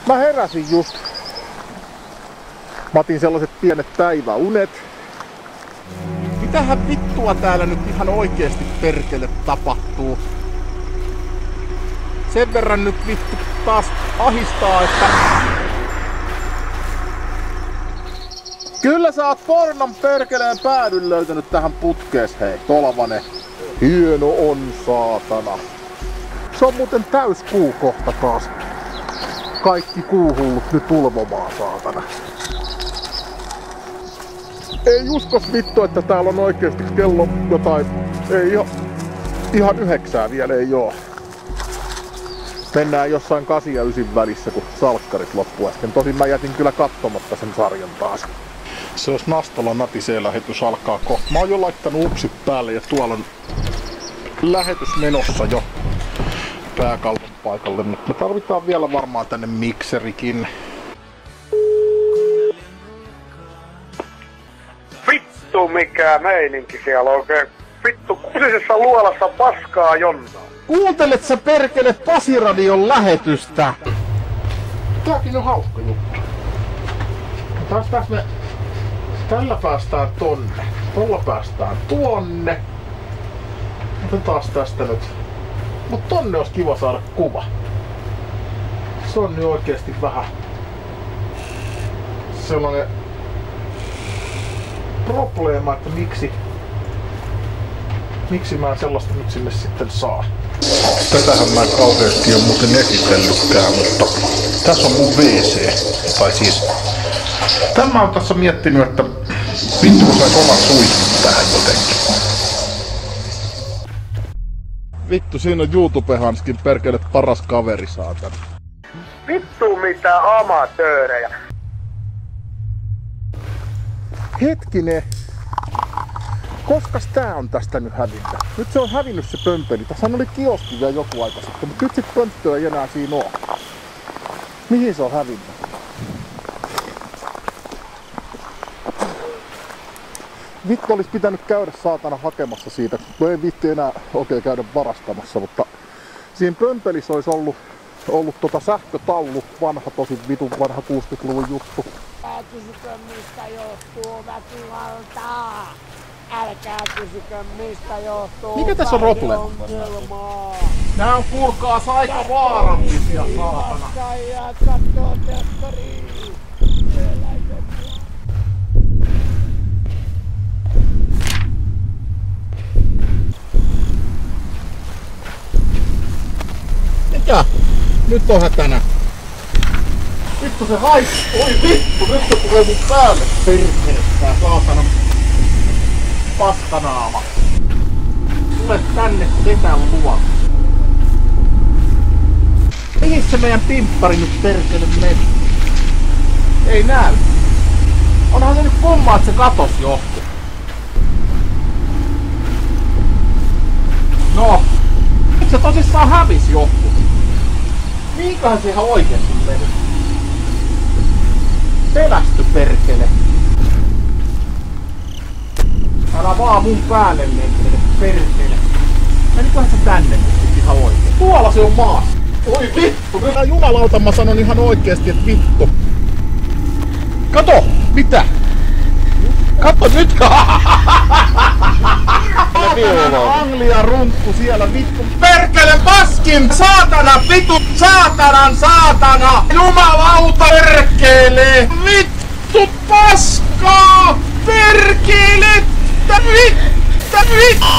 Mä heräsin just. Mä otin sellaiset pienet päiväunet. Mitähän vittua täällä nyt ihan oikeesti perkele tapahtuu? Sen verran nyt vittu taas ahistaa, että... Kyllä sä oot pornon perkeleen päädyn löytänyt tähän putkees, hei, Tolvanen. Hieno on, saatana. Se on muuten täyskuu kohta taas. Kaikki kuuhullut nyt ulvomaan, saatana. Ei uskos vittu, että täällä on oikeesti kello jotain... Ei ihan 9 vielä ei oo. Mennään jossain 8 ja 9 välissä, kun salkkarit loppu äsken. Tosin mä jätin kyllä katsomatta sen sarjan taas. Se olisi Nastola Natisee-lähetys alkaa kohta. Mä oon jo laittanut upsit päälle ja tuolla on lähetys menossa jo pääkallon paikalle. Mutta me tarvitaan vielä varmaan tänne mikserikin. Vittu mikä meininki siellä oikein. Vittu kusisessa luolassa paskaa jonnaa. Kuuntelet sä perkele Pasiradion lähetystä? Tääkin on hauska juttu. Taas me... Tällä päästään tonne. Tuolla päästään tuonne. Otetaan tästä nyt. Mut tonne olisi kiva saada kuva. Se on nyt oikeesti vähän... sellainen... probleema, että miksi mä en sellaista nyt sinne sitten saa. Tätähän mä en kauheesti oo muuten esitellytkään, mutta tässä on mun WC. Tai siis... Tän mä oon tässä miettinyt, että vittu kun sais oman suihkun tähän jotenkin. Vittu, siinä on YouTube-hanskin perkele paras kaveri, saatana. Vittu mitä amatöörejä. Hetkinen. Koskas tää on tästä nyt hävinnyt? Nyt se on hävinnyt se pömpeli. Tässä oli kioski vielä joku aika sitten, mutta nyt sit pönttöä ei enää siinä oo. Mihin se on hävinnyt? Vittu olis pitänyt käydä saatana hakemassa siitä. Ei vitti enää oikein käydä varastamassa, mutta siinä pömpelissä olisi ollut sähkötaulu. Vanha, tosi vitun vanha 60-luvun juttu. Älkää kysykö mistä johtuu väkivaltaa. Älkää kysykö mistä johtuu. Mikä tässä on problema? Nää on kuulkaas aika vaarallisia, saatana. Ja kattoo teatteriin. Mikä? Nyt on hätänä. Vittu se haistuu. Oi vittu, nyt se tulee mun päälle. Perkele, tää saatana paskanaama. Tule tänne ketään luo. Mihin se meidän pimppari nyt perkele meni? Ei näy. Onhan se nyt kummaa, että se katos johtuu. No. Nyt se tosissaan hävisi johtuu. Mihinköhän se ihan oikeesti meni? Pelästy perkele. Älä vaan mun päälle lentele, perkele. Menikohan se tänne nyt ihan oikein? Tuolla se on maassa. Oi vittu, kyllä jumalauta mä sanon ihan oikeesti, että vittu. Kato! Mitä? Kato nyt! Anglia runkku siellä vittu. Perkele paskin! Saatana vittu! Saatana! Jumalauta perkele! Vittu paskaa! Perkelettä! Vittu!